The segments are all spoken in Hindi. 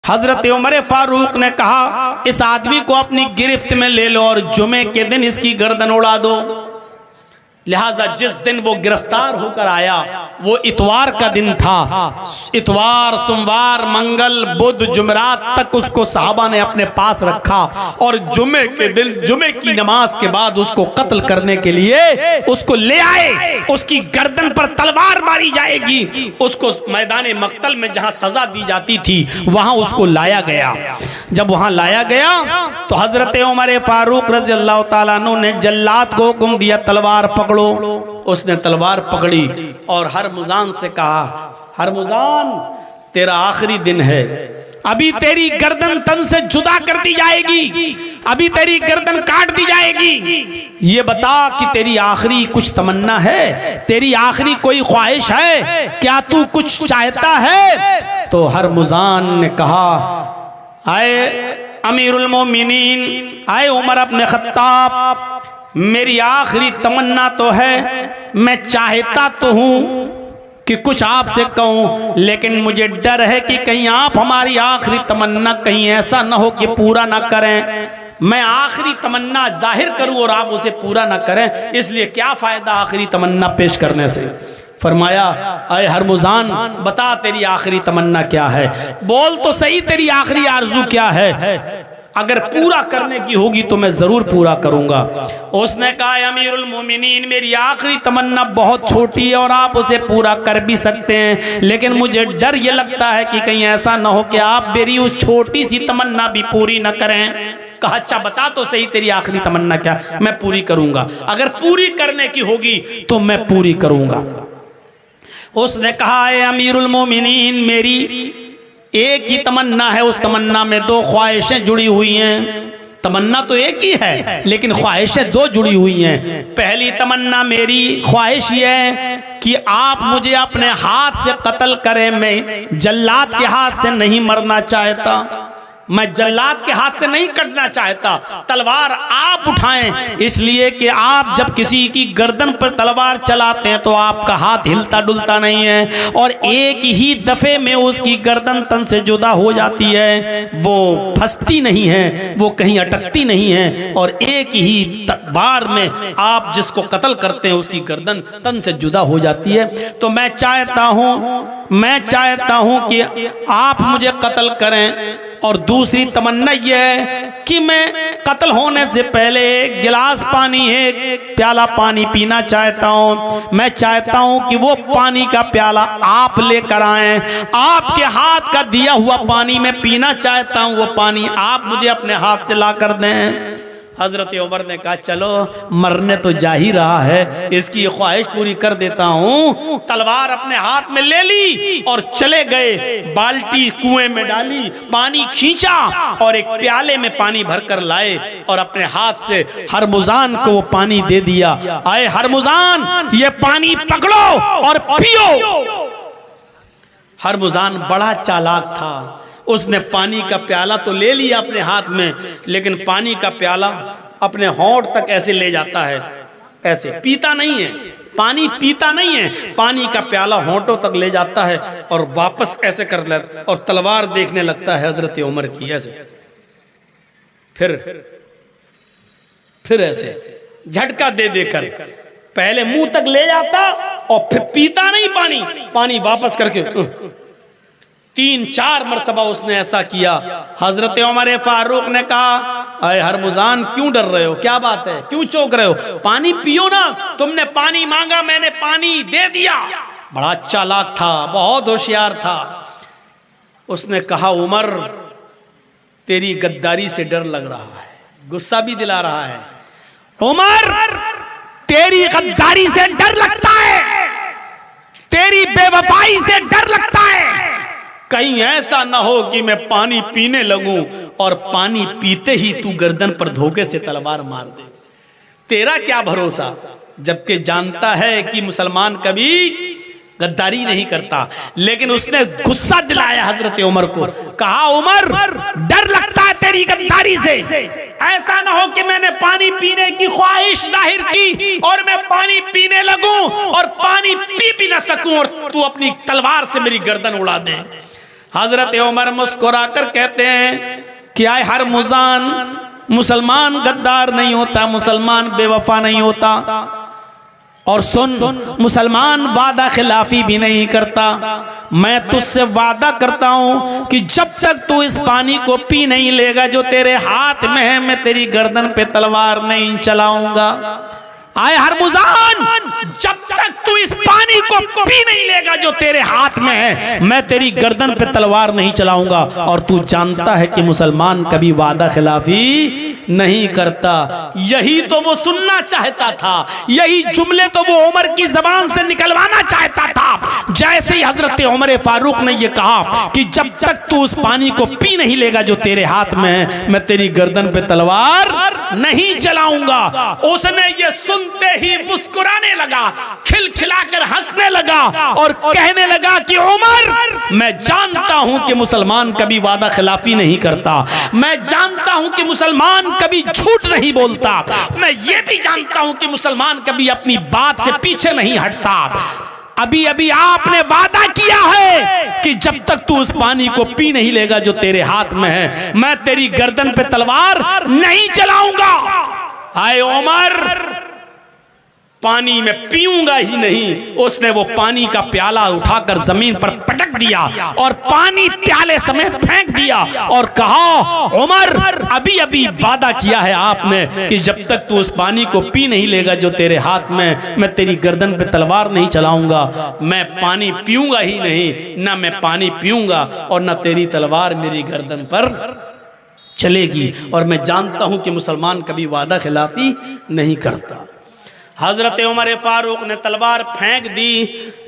हजरत उमर फारूक ने कहा, इस आदमी को अपनी गिरफ्त में ले लो और जुमे के दिन इसकी गर्दन उड़ा दो। लिहाजा जिस दिन वो गिरफ्तार होकर आया वो इतवार का दिन था। इतवार, सोमवार, मंगल, बुध, जुमेरात तक उसको सहाबा ने अपने पास रखा और जुमे के दिन जुमे की नमाज के बाद उसको कत्ल करने के लिए उसको ले आए। उसकी गर्दन पर तलवार मारी जाएगी। उसको मैदान मक्तल में जहां सजा दी जाती थी वहां उसको लाया गया। जब वहां लाया गया तो हजरत उमर फारूक रज़ी अल्लाह ताला अन्हु ने जल्लाद को हुक्म दिया, तलवार पकड़ो। उसने तलवार पकड़ी और हरमुजान से कहा, हरमुजान तेरा आखिरी दिन है, अभी तेरी गर्दन तन से जुदा कर दी जाएगी, अभी तेरी गर्दन काट दी जाएगी। ये बता कि तेरी आखिरी कुछ तमन्ना है, तेरी आखिरी कोई ख्वाहिश है, क्या तू कुछ चाहता है? तो हरमुजान ने कहा, आए अमीरुल मोमिनीन, आए उमर इब्न खत्ताब, मेरी आखिरी तमन्ना तो है, मैं चाहता तो हूं कि कुछ आपसे कहूं, लेकिन मुझे डर है कि कहीं आप हमारी आखिरी तमन्ना कहीं ऐसा ना हो कि पूरा ना करें। मैं आखिरी तमन्ना जाहिर करूं और आप उसे पूरा ना करें, इसलिए क्या फायदा आखिरी तमन्ना पेश करने से। फरमाया, अय हरमुजान बता तेरी आखिरी तमन्ना क्या है, बोल तो सही तेरी आखिरी आरजू क्या है, अगर पूरा करने की होगी तो मैं जरूर पूरा करूंगा। उसने कहा, अमीरुल मोमिनीन मेरी आखिरी तमन्ना बहुत छोटी है और आप उसे पूरा कर भी सकते हैं, लेकिन मुझे डर ये लगता है कि कहीं ऐसा ना हो कि आप मेरी उस छोटी सी तमन्ना भी पूरी ना करें। कहा, अच्छा बता तो सही तेरी आखिरी तमन्ना क्या, मैं पूरी करूंगा, अगर पूरी करने की होगी तो मैं पूरी करूंगा। उसने कहा, अमीरुल मोमिनीन मेरी एक ही तमन्ना है, उस तमन्ना में दो ख्वाहिशें जुड़ी हुई हैं। तमन्ना तो एक ही है लेकिन ख्वाहिशें दो जुड़ी हुई हैं। पहली तमन्ना मेरी ख्वाहिश ये है कि आप मुझे अपने हाथ से कत्ल करें, मैं जल्लाद के हाथ से नहीं मरना चाहता, मैं जल्लाद के हाथ से नहीं कटना चाहता, तलवार आप उठाएं, इसलिए कि आप जब किसी की गर्दन पर तलवार चलाते हैं तो आपका हाथ हिलता डुलता नहीं है और एक ही दफे में उसकी गर्दन तन से जुदा हो जाती है, वो फंसती नहीं है, वो कहीं अटकती नहीं है और एक ही बार में आप जिसको कत्ल करते हैं उसकी गर्दन तन से जुदा हो जाती है। तो मैं चाहता हूं कि आप मुझे कत्ल करें। और दूसरी तमन्ना यह है कि मैं कत्ल होने से पहले एक गिलास पानी, एक प्याला पानी पीना चाहता हूं। मैं चाहता हूं कि वो पानी का प्याला आप लेकर आएं, आपके हाथ का दिया हुआ पानी मैं पीना चाहता हूं, वो पानी आप मुझे अपने हाथ से ला कर दें। हजरत उमर ने कहा, चलो मरने तो जा ही रहा है, इसकी ख्वाहिश पूरी कर देता हूं। तलवार अपने हाथ में ले ली और चले गए, बाल्टी कुएं में डाली, पानी खींचा और एक प्याले में पानी भरकर लाए और अपने हाथ से हरमुजान को वो पानी दे दिया। आए हरमुजान ये पानी पकड़ो और पियो। हरमुजान बड़ा चालाक था, उसने पानी का प्याला तो ले लिया अपने हाथ में, लेकिन पानी का प्याला अपने होंठ तक ऐसे ले जाता है, ऐसे पीता नहीं है, पानी पीता नहीं है, पानी का प्याला होंठों तक ले जाता है और वापस ऐसे कर लेता और तलवार देखने लगता है हजरत उमर की, ऐसे फिर ऐसे झटका दे देकर पहले मुंह तक ले जाता और फिर पीता नहीं, पानी वापस करके 3-4 मरतबा उसने ऐसा किया। हजरत उमर फारूक ने कहा, अरे हरमुजान क्यों डर रहे हो, क्या बात है, क्यों चौंक रहे हो, पानी पियो ना, तुमने पानी मांगा मैंने पानी दे दिया। बड़ा चालाक था, बहुत होशियार था। उसने कहा, उमर तेरी गद्दारी से डर लग रहा है, गुस्सा भी दिला रहा है। उमर तेरी गद्दारी से डर लगता है, तेरी बेवफाई से डर लगता है, कहीं ऐसा ना हो कि मैं पानी पीने लगूं और पानी पीते ही तू गर्दन पर धोखे से तलवार मार दे। तेरा क्या भरोसा, जबकि जानता है कि मुसलमान कभी गद्दारी नहीं करता, लेकिन उसने गुस्सा दिलाया हजरत उमर को। कहा, उमर डर लगता है तेरी गद्दारी से, ऐसा ना हो कि मैंने पानी पीने की ख्वाहिश जाहिर की और मैं पानी पीने लगूं और पानी पी भी ना सकूं और तू अपनी तलवार से मेरी गर्दन उड़ा दे। हजरत उमर मुस्कुरा कर कहते हैं कि आए हर मुजान, मुसलमान गद्दार नहीं होता, मुसलमान बेवफा नहीं होता, और सुन, मुसलमान वादा खिलाफी भी नहीं करता। मैं तुझसे वादा करता हूं कि जब तक तू इस पानी को पी नहीं लेगा जो तेरे हाथ में है, मैं तेरी गर्दन पे तलवार नहीं चलाऊंगा। आए हरमुजान, जब तक तू इस पानी को पी नहीं लेगा जो तेरे हाथ में है, मैं तेरी गर्दन पे तलवार नहीं चलाऊंगा। और तू जानता है कि मुसलमान कभी वादा खिलाफी नहीं करता। यही तो वो सुनना चाहता था, यही जुमले तो वो उमर की जबान से निकलवाना चाहता था। जैसे ही हजरत उमर फारूक ने ये कहा कि जब तक तू उस पानी को पी नहीं लेगा जो तेरे हाथ में है, मैं तेरी गर्दन पे तलवार नहीं चलाऊंगा, उसने ये सुनते ही मुस्कुराने लगा, खिलखिलाकर हंसने लगा और कहने लगा कि उमर, मैं जानता हूं कि मुसलमान कभी वादा खिलाफी नहीं करता, मैं जानता हूं कि मुसलमान कभी झूठ नहीं बोलता, मैं ये भी जानता हूं कि मुसलमान कभी अपनी बात से पीछे नहीं हटता। अभी अभी आपने वादा किया है कि जब तक तू उस पानी को पी नहीं लेगा जो तेरे हाथ में है, मैं तेरी गर्दन पे तलवार नहीं चलाऊंगा। आए उमर, पानी में पीऊंगा ही नहीं। उसने वो पानी का प्याला उठाकर जमीन पर पटक दिया और पानी प्याले समेत फेंक दिया और कहा, उमर, अभी अभी वादा किया है आपने कि जब तक तू उस पानी को पी नहीं लेगा जो तेरे हाथ में, मैं तेरी गर्दन पे तलवार नहीं चलाऊंगा। मैं पानी पीऊंगा ही नहीं, ना मैं पानी पीऊंगा और ना तेरी तलवार मेरी गर्दन पर चलेगी। और मैं जानता हूं कि मुसलमान कभी वादा खिलाफी नहीं करता। हजरत उमर फारूक ने तलवार फेंक दी,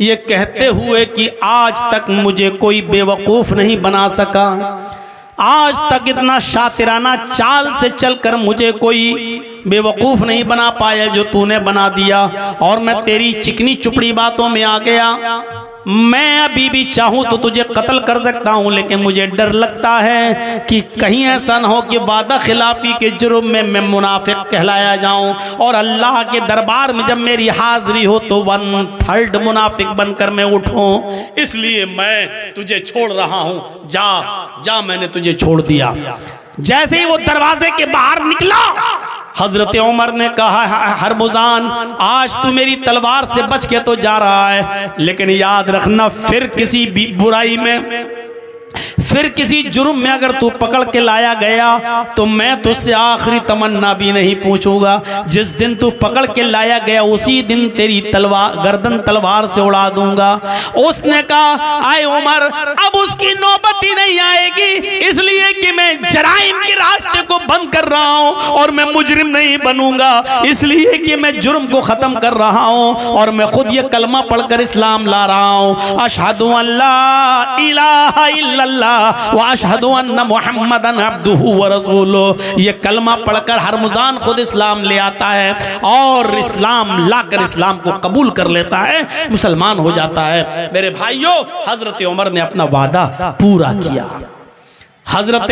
ये कहते हुए कि आज तक मुझे कोई बेवकूफ़ नहीं बना सका, आज तक इतना शातिराना चाल से चलकर मुझे कोई बेवकूफ़ नहीं बना पाया जो तूने बना दिया। और मैं तेरी चिकनी चुपड़ी बातों में आ गया। मैं अभी भी चाहूँ तो तुझे कत्ल कर सकता हूँ, लेकिन मुझे डर लगता है कि कहीं ऐसा न हो कि वादा खिलाफी के जुर्म में मैं मुनाफिक कहलाया जाऊँ और अल्लाह के दरबार में जब मेरी हाजिरी हो तो 1/3 मुनाफिक बनकर मैं उठूँ। इसलिए मैं तुझे छोड़ रहा हूँ, जा जा, मैंने तुझे छोड़ दिया। जैसे ही वो दरवाजे के बाहर निकला, हजरत उमर ने कहा, हरमुजान, आज तू मेरी तलवार से बच के तो जा रहा है, लेकिन याद रखना फिर किसी भी बुराई में, फिर किसी जुर्म में अगर तू पकड़ के लाया गया तो मैं तुझसे आखिरी तमन्ना भी नहीं पूछूंगा। जिस दिन तू पकड़ के लाया गया उसी दिन तेरी तलवार गर्दन तलवार से उड़ा दूंगा। उसने कहा, आए उमर, अब उसकी नौबत ही नहीं आएगी, इसलिए कि मैं जराइम के रास्ते को बंद कर रहा हूं और मैं मुजरिम नहीं बनूंगा, इसलिए कि मैं जुर्म को खत्म कर रहा हूं और मैं खुद ये कलमा पढ़कर इस्लाम ला रहा हूं। अशहदु अल्ला इलाहा इल्लल्लाह व अशहदु अन्ना मुहम्मदन अब्दुहु व रसूलुहु। ये कलमा पढ़कर हरमुजान खुद इस्लाम ले आता है और इस्लाम लाकर इस्लाम को कबूल कर लेता है, मुसलमान हो जाता है। मेरे भाइयों, हजरत उमर ने अपना वादा पूरा किया। हजरत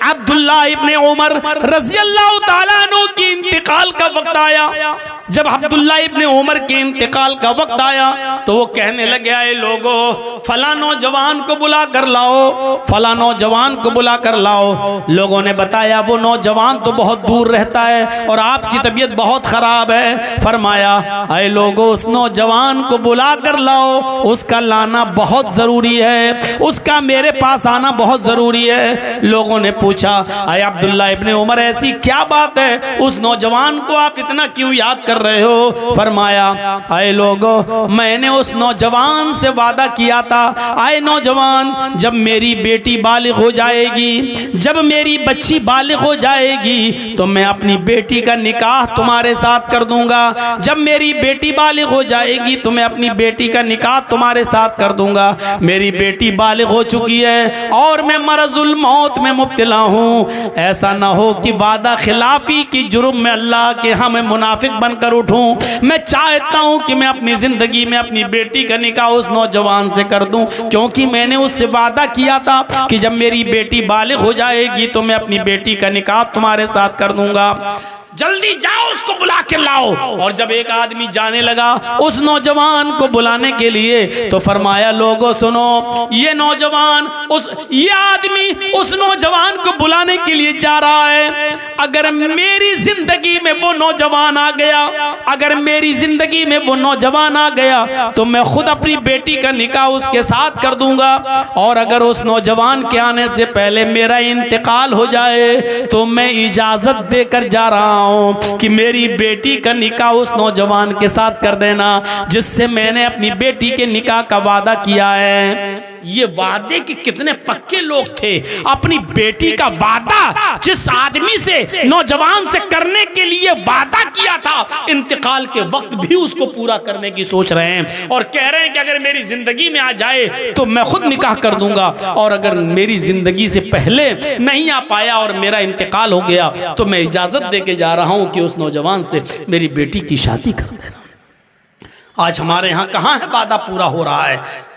अब्दुल्ला इब्ने उमर रज़ियल्लाहु ताला अन्हु की इंतकाल का वक्त आया। जब अब्दुल्ला इब्ने उमर के इंतकाल का वक्त आया तो वो कहने लगे, आए लोगो, फला नौजवान को बुला कर लाओ, फला नौजवान को बुला कर लाओ। लोगों ने बताया वो नौजवान तो बहुत दूर रहता है और आपकी तबीयत बहुत ख़राब है। फरमाया, आए लोगो, उस नौजवान को बुला कर लाओ, उसका लाना बहुत ज़रूरी है, उसका मेरे पास आना बहुत ज़रूरी है। लोगों ने पूछा, आए अब्दुल्ला इब्ने उमर, ऐसी क्या बात है, उस नौजवान को आप इतना क्यों याद कर रहे हो? फरमाया, आए लोगो, मैंने उस नौजवान से वादा किया था, आए नौजवान, जब मेरी बेटी बालिग हो जाएगी, जब मेरी बच्ची बालिग हो जाएगी तो मैं अपनी बेटी का निकाह तुम्हारे साथ कर दूंगा। जब मेरी बेटी बालिग हो जाएगी तो मैं अपनी बेटी का निकाह तुम्हारे साथ कर दूंगा। मेरी बेटी बालिग हो चुकी है और मैं मरजुल मौत में मुब्तला हूँ। ऐसा ना हो कि वादा खिलाफी की जुर्म में अल्लाह के यहाँ मैं मुनाफिक बनकर उठूं। मैं चाहता हूँ कि मैं अपनी ज़िंदगी में अपनी बेटी का निकाह उस नौजवान से कर दूं, क्योंकि मैंने उससे वादा किया था कि जब मेरी बेटी बालिग हो जाएगी तो मैं अपनी बेटी का निकाह तुम्हारे साथ कर दूंगा। जल्दी जाओ उसको बुला के लाओ। और जब एक आदमी जाने लगा उस नौजवान को बुलाने के लिए, तो फरमाया लोगों सुनो, ये आदमी उस नौजवान को बुलाने के लिए जा रहा है। अगर मेरी जिंदगी में वो नौजवान आ गया, अगर मेरी जिंदगी में वो नौजवान आ गया तो मैं खुद अपनी बेटी का निकाह उसके साथ कर दूंगा। और अगर उस नौजवान के आने से पहले मेरा इंतकाल हो जाए तो मैं इजाजत देकर जा रहा हूं कि मेरी बेटी का निकाह उस नौजवान के साथ कर देना जिससे मैंने अपनी बेटी के निकाह का वादा किया है। ये वादे के कितने पक्के लोग थे। अपनी बेटी का वादा जिस आदमी से, नौजवान से करने के लिए वादा किया था, इंतकाल के वक्त भी उसको पूरा करने की सोच रहे हैं और कह रहे हैं कि अगर मेरी जिंदगी में आ जाए तो मैं खुद निकाह कर दूंगा, और अगर मेरी जिंदगी से पहले नहीं आ पाया और मेरा इंतकाल हो गया तो मैं इजाजत दे के जा रहा हूं कि उस नौजवान से मेरी बेटी की शादी कर देना। आज हमारे यहाँ कहाँ है वादा पूरा हो रहा है?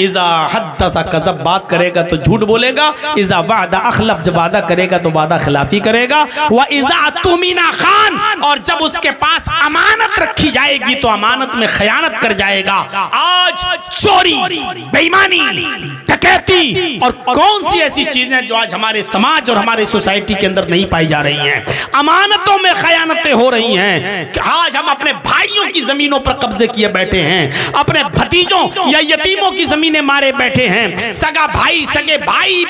इज़ा हद्दसा कज़ब, बात करेगा तो झूठ बोलेगा। इज़ा वादा अखलफ, जब वादा करेगा तो वादा खिलाफी करेगा। व इज़ा तुमिना खान, और जब उसके पास अमानत रखी जाएगी तो अमानत में खयानत कर जाएगा। आज चोरी, बेईमानी, डकैती और कौन सी ऐसी चीजें जो आज हमारे समाज और हमारे सोसाइटी के अंदर नहीं पाई जा रही हैं। अमानतों में खयानतें हो रही हैं। आज हम अपने भाइयों की जमीनों पर कब्जे किए बैठे हैं, अपने भतीजों या यतीमों की जमीनें मारे बैठे हैं, सगा भाई सगे भाई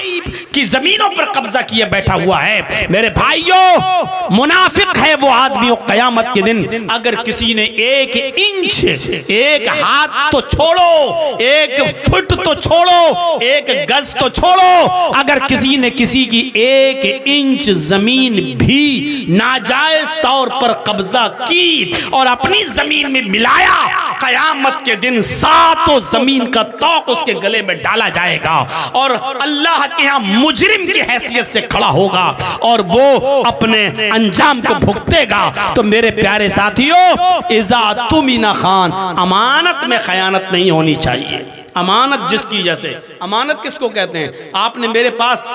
की जमीनों पर कब्जा किए बैठा हुआ है। मेरे भाइयों, मुनाफिक है वो आदमी क़यामत के दिन अगर किसी ने 1 इंच, 1 हाथ तो छोड़ो, 1 फुट तो छोड़ो, 1 गज तो छोड़ो, अगर किसी ने किसी की 1 इंच जमीन भी नाजायज तौर पर कब्जा की और अपनी जमीन में मिलाया, क़यामत के दिन 7 जमीन का तौक उसके गले में डाला जाएगा और अल्लाह के यहाँ मुजरिम की हैसियत से खड़ा होगा और वो अपने अंजाम को भुगतेगा। तो मेरे प्यारे साथियों, इज़ा तुमिना खान, अमानत में खयानत नहीं होनी चाहिए। अमानत जिसकी, जैसे अमानत किसको कहते हैं? आपने मेरे पास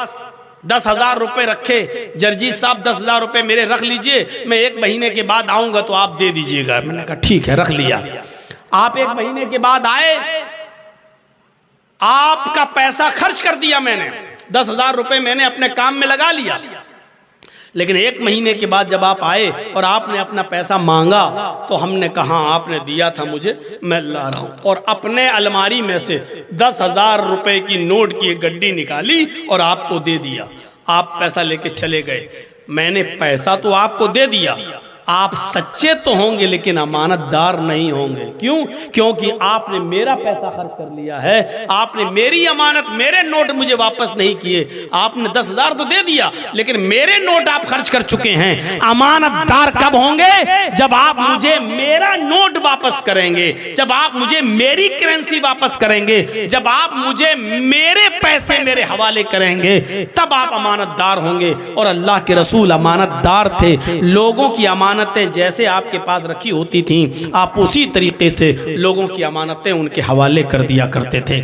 10,000 रुपए रखे, जर्जी साहब 10,000 रुपए मेरे रख लीजिए, मैं 1 महीने के बाद आऊंगा तो आप दे दीजिएगा। मैंने कहा ठीक है, रख लिया। आप 1 महीने के बाद आए, आपका पैसा खर्च कर दिया मैंने, 10,000 रुपए मैंने अपने काम में लगा लिया, लेकिन 1 महीने के बाद जब आप आए और आपने अपना पैसा मांगा तो हमने कहा आपने दिया था मुझे, मैं ला रहा हूं, और अपने अलमारी में से 10,000 रुपए की नोट की एक गड्डी निकाली और आपको दे दिया। आप पैसा लेके चले गए। मैंने पैसा तो आपको दे दिया, आप सच्चे तो होंगे लेकिन अमानतदार नहीं होंगे। क्यों? क्योंकि आपने मेरा पैसा खर्च कर लिया है, आपने मेरी अमानत, मेरे नोट मुझे वापस नहीं किए। आपने 10,000 तो दे दिया लेकिन मेरे नोट आप खर्च कर चुके हैं। अमानतदार कब होंगे? जब आप मुझे मेरा नोट वापस करेंगे, जब आप मुझे मेरी करेंसी वापस करेंगे, जब आप मुझे मेरे पैसे मेरे हवाले करेंगे, तब आप अमानतदार होंगे। और अल्लाह के रसूल अमानतदार थे। लोगों की अमानतें जैसे आपके पास रखी होती थीं, आप उसी तरीके से लोगों की अमानतें उनके हवाले कर दिया करते थे।